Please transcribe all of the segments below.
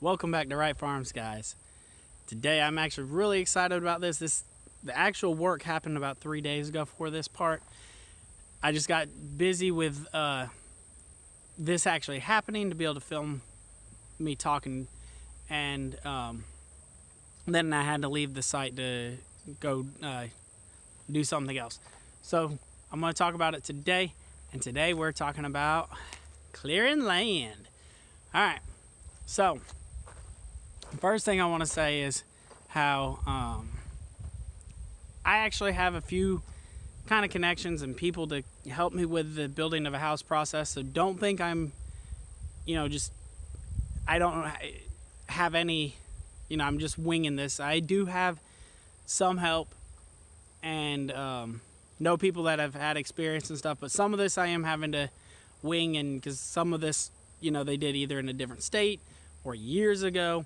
Welcome back to Wright Farms, guys. Today I'm actually really excited about this. The actual work happened about 3 days ago for this part. I just got busy with this actually happening to be able to film me talking, and then I had to leave the site to go do something else. So I'm going to talk about it today, and today we're talking about clearing land. All right, so the first thing I want to say is how I actually have a few kind of connections and people to help me with the building of a house process. So don't think I'm, I don't have any, I'm just winging this. I do have some help and know people that have had experience and stuff, but some of this I am having to wing, and because some of this, they did either in a different state or years ago,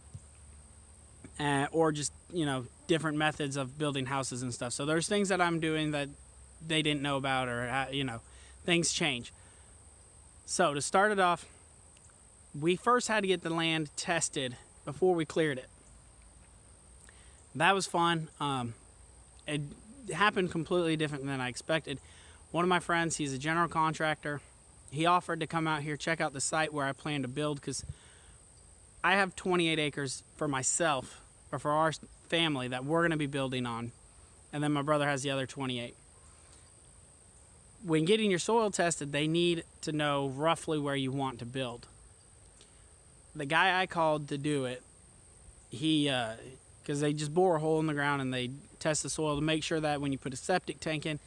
or just, different methods of building houses and stuff. So there's things that I'm doing that they didn't know about, or, things change. So to start it off, we first had to get the land tested before we cleared it. That was fun. It happened completely different than I expected. One of my friends, he's a general contractor. He offered to come out here, check out the site where I plan to build, because I have 28 acres for myself, or for our family, that we're going to be building on, and then my brother has the other 28. When getting your soil tested, they need to know roughly where you want to build. The guy I called to do it, he because they just bore a hole in the ground and they test the soil to make sure that when you put a septic tank in,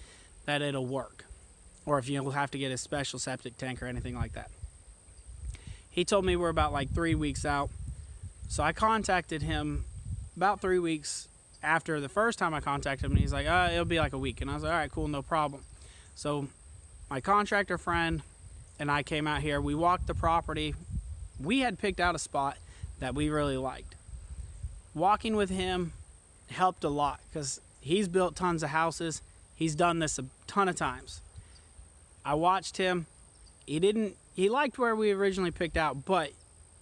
that it'll work, or if you'll have to get a special septic tank or anything like that. He told me we're about like 3 weeks out, so I contacted him about 3 weeks after the first time I contacted him, and he's like, it'll be like a week. And I was like, all right, cool, no problem. So my contractor friend and I came out here. We walked the property. We had picked out a spot that we really liked. Walking with him helped a lot, because he's built tons of houses. He's done this a ton of times. I watched him. He liked where we originally picked out, but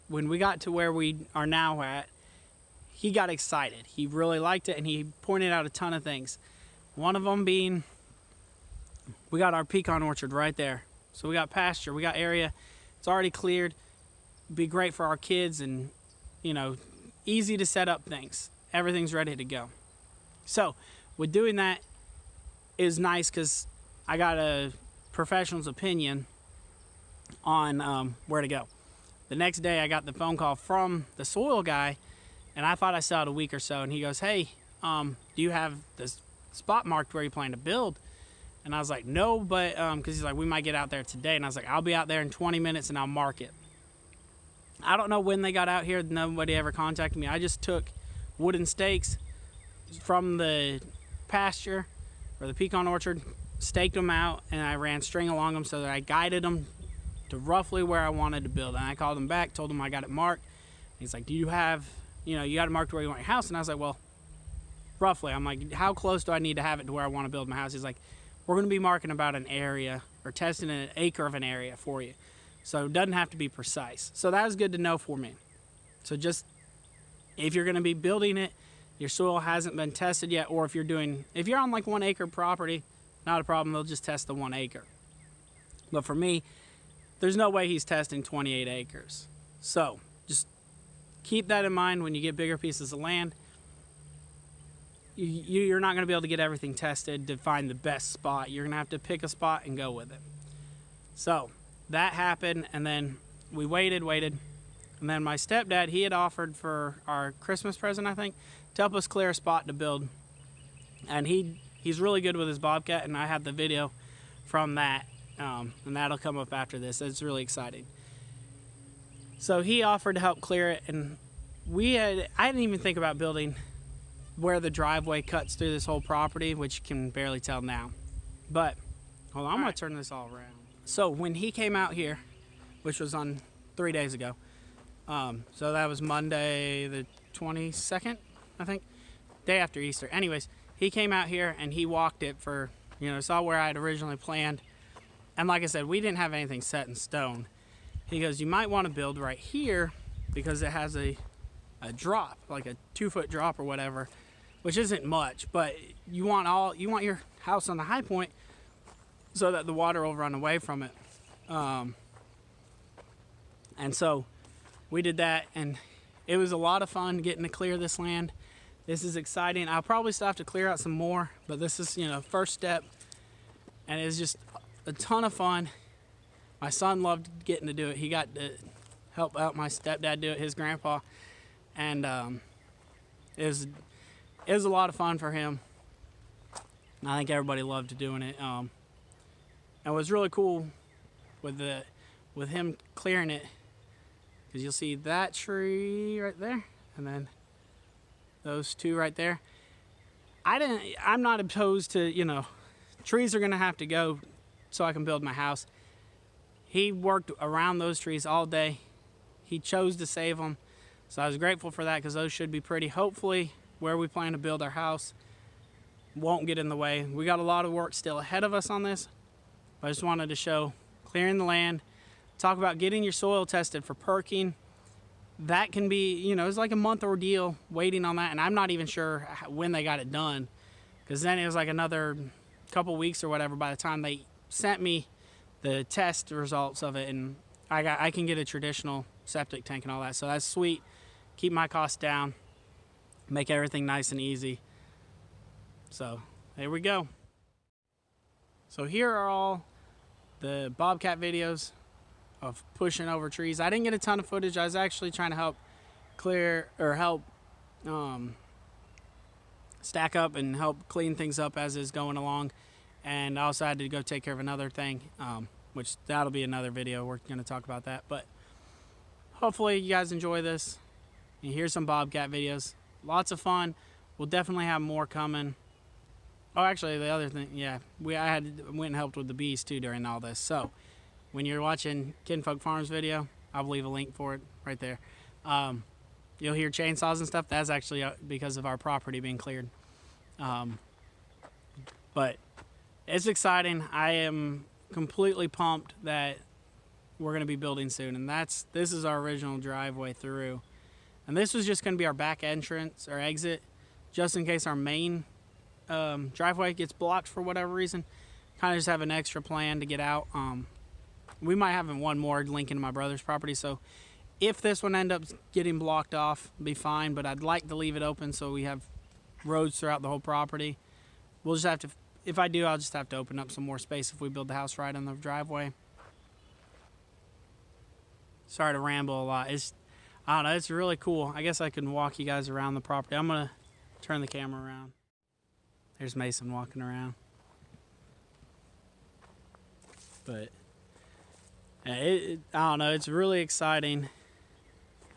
when we got to where we are now at, he got excited. He really liked it, and he pointed out a ton of things. One of them being, we got our pecan orchard right there. So we got pasture, we got area. It's already cleared. Be great for our kids, and, easy to set up things. Everything's ready to go. So with doing that is nice, because I got a professional's opinion on where to go. The next day I got the phone call from the soil guy, and I thought I saw it a week or so, and he goes, hey, do you have this spot marked where you plan to build? And I was like, no, but because he's like, we might get out there today. And I was like, I'll be out there in 20 minutes and I'll mark it. I don't know when they got out here. Nobody ever contacted me. I just took wooden stakes from the pasture or the pecan orchard, staked them out, and I ran string along them so that I guided them to roughly where I wanted to build. And I called him back, told him I got it marked. He's like, do you have, you got it marked where you want your house? And I was like, well, roughly. I'm like, how close do I need to have it to where I want to build my house? He's like, we're going to be marking about an area, or testing an acre of an area for you. So it doesn't have to be precise. So that was good to know for me. So just, if you're going to be building it, your soil hasn't been tested yet, or if you're on like 1 acre property, not a problem. They'll just test the 1 acre. But for me, there's no way he's testing 28 acres. So just keep that in mind when you get bigger pieces of land. You're not going to be able to get everything tested to find the best spot. You're going to have to pick a spot and go with it. So that happened, and then we waited, and then my stepdad, he had offered for our Christmas present, I think, to help us clear a spot to build. And he's really good with his bobcat, and I have the video from that, and that'll come up after this. It's really exciting. So he offered to help clear it, and I didn't even think about building where the driveway cuts through this whole property, which you can barely tell now. But hold on, I'm going to turn this all around. So when he came out here, which was on 3 days ago, so that was Monday the 22nd, I think, day after Easter. Anyways, he came out here and he walked it for, saw where I had originally planned. And like I said, we didn't have anything set in stone. He goes, you might want to build right here because it has a drop, like a 2-foot drop or whatever, which isn't much, but you want your house on the high point so that the water will run away from it. And so we did that, and it was a lot of fun getting to clear this land. This is exciting. I'll probably still have to clear out some more, but this is, first step, and it's just a ton of fun. My son loved getting to do it. He got to help out my stepdad do it, his grandpa, and it was a lot of fun for him. And I think everybody loved doing it. And it was really cool with him clearing it, because you'll see that tree right there, and then those two right there. I'm not opposed to, trees are gonna have to go so I can build my house. He worked around those trees all day. He chose to save them, so I was grateful for that, because those should be pretty. Hopefully where we plan to build our house won't get in the way. We got a lot of work still ahead of us on this, but I just wanted to show clearing the land, talk about getting your soil tested for perking. That can be, it's like a month ordeal waiting on that, and I'm not even sure when they got it done, because then it was like another couple weeks or whatever by the time they sent me the test results of it, and I can get a traditional septic tank and all that, so that's sweet. Keep my costs down, make everything nice and easy. So there we go. So here are all the bobcat videos of pushing over trees. I didn't get a ton of footage. I was actually trying to help stack up and help clean things up as it's going along, and I also had to go take care of another thing, which that'll be another video. We're going to talk about that, but hopefully you guys enjoy this. And here's some bobcat videos. Lots of fun. We'll definitely have more coming. Oh, actually, the other thing, yeah, I went and helped with the bees too during all this. So when you're watching Kinfolk Farms video, I'll leave a link for it right there. You'll hear chainsaws and stuff. That's actually because of our property being cleared. But it's exciting. I am completely pumped that we're going to be building soon. And this is our original driveway through. And this was just going to be our back entrance or exit, just in case our main driveway gets blocked for whatever reason. Kind of just have an extra plan to get out. We might have one more linking to my brother's property, so if this one ends up getting blocked off, it'll be fine, but I'd like to leave it open so we have roads throughout the whole property. We'll just have to, if I do, I'll just have to open up some more space if we build the house right on the driveway. Sorry to ramble a lot. I don't know, it's really cool. I guess I can walk you guys around the property. I'm gonna turn the camera around. There's Mason walking around. But I don't know, it's really exciting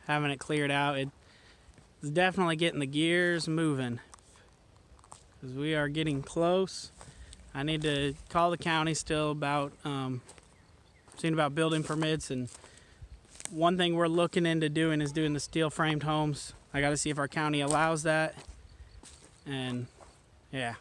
having it cleared out. It's definitely getting the gears moving, because we are getting close. I need to call the county still about seeing about building permits, and one thing we're looking into doing is doing the steel framed homes. I got to see if our county allows that, and yeah.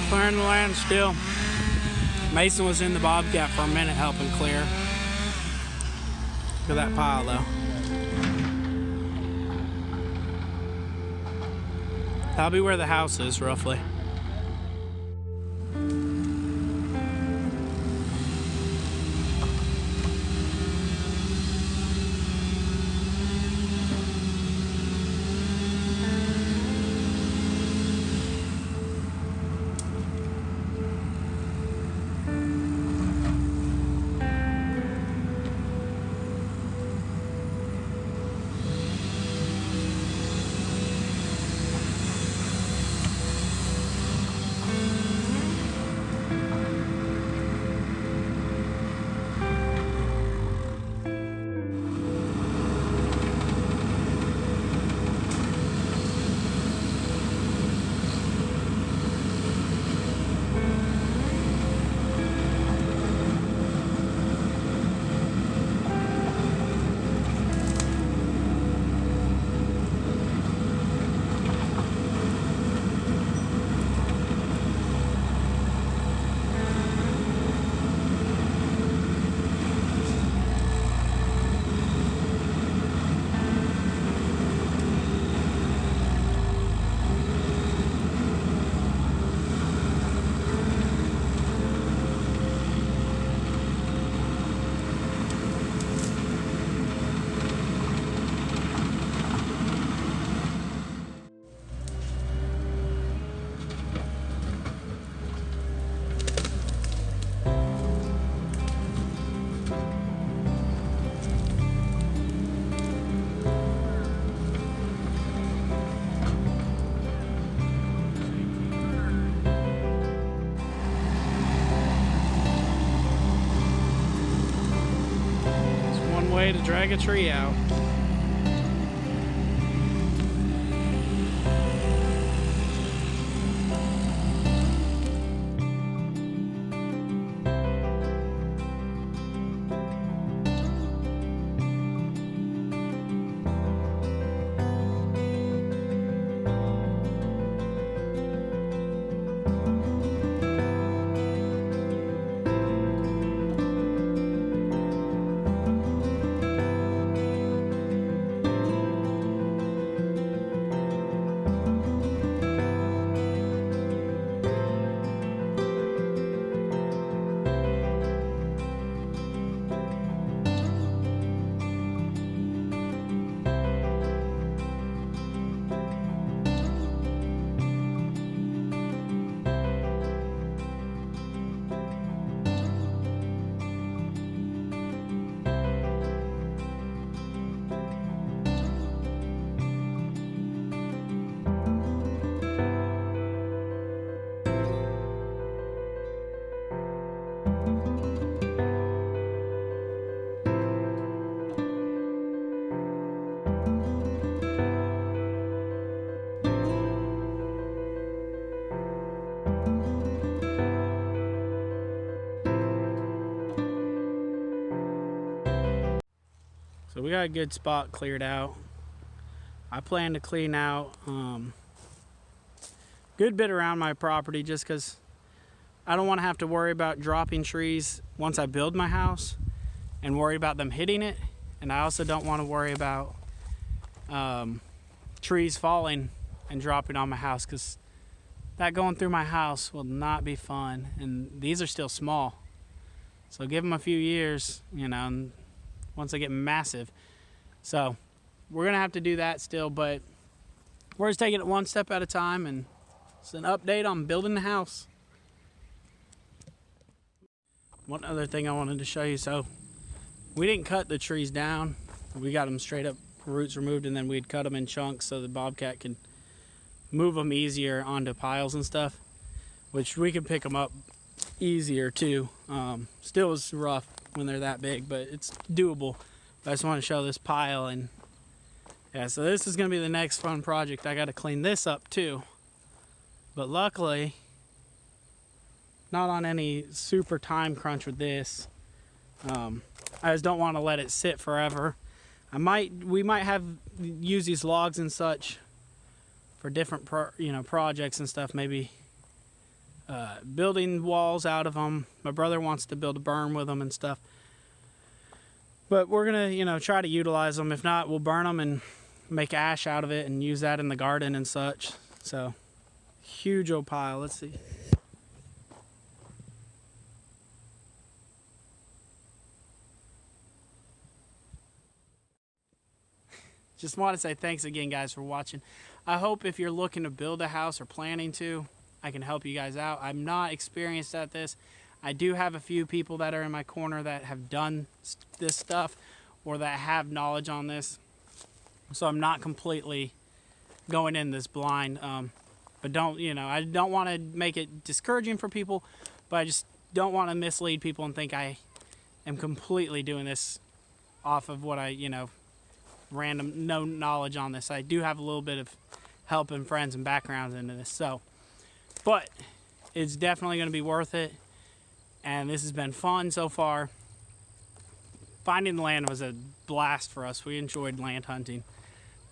Clearing the land still. Mason was in the bobcat for a minute helping clear. Look at that pile though. That'll be where the house is roughly. fun way to drag a tree out. So we got a good spot cleared out. I plan to clean out good bit around my property just because I don't want to have to worry about dropping trees once I build my house and worry about them hitting it. And I also don't want to worry about trees falling and dropping on my house, because that going through my house will not be fun. And these are still small, so give them a few years, you know, and once they get massive. So we're gonna have to do that still, but we're just taking it one step at a time, and it's an update on building the house. One other thing I wanted to show you, so we didn't cut the trees down. We got them straight up, roots removed, and then we'd cut them in chunks so the bobcat could move them easier onto piles and stuff, which we could pick them up easier too. Still is rough when they're that big, but it's doable. I just want to show this pile, and yeah, so this is going to be the next fun project. I got to clean this up too, but luckily not on any super time crunch with this. I just don't want to let it sit forever. We might have use these logs and such for different projects and stuff, maybe building walls out of them. My brother wants to build a berm with them and stuff, but we're gonna try to utilize them. If not, we'll burn them and make ash out of it and use that in the garden and such. So huge old pile. Let's see. Just want to say thanks again, guys, for watching. I hope if you're looking to build a house or planning to, I can help you guys out. I'm not experienced at this. I do have a few people that are in my corner that have done this stuff or that have knowledge on this. So I'm not completely going in this blind. But I don't want to make it discouraging for people, but I just don't want to mislead people and think I am completely doing this off of what random, no knowledge on this. I do have a little bit of help and friends and background into this, but it's definitely going to be worth it, and this has been fun so far. Finding the land was a blast for us. We enjoyed land hunting,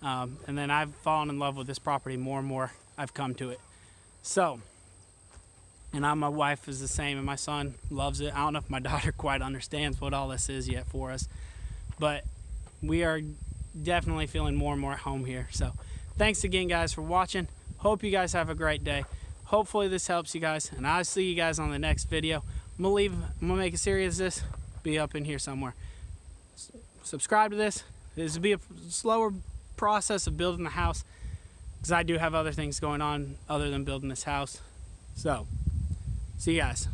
and then I've fallen in love with this property more and more. I've come to it, and my wife is the same, and my son loves it. I don't know if my daughter quite understands what all this is yet for us, but we are definitely feeling more and more at home here. So thanks again, guys, for watching. Hope you guys have a great day. Hopefully this helps you guys, and I'll see you guys on the next video. I'm gonna make a series of this, be up in here somewhere. Subscribe to this. This will be a slower process of building the house, because I do have other things going on other than building this house. So see you guys.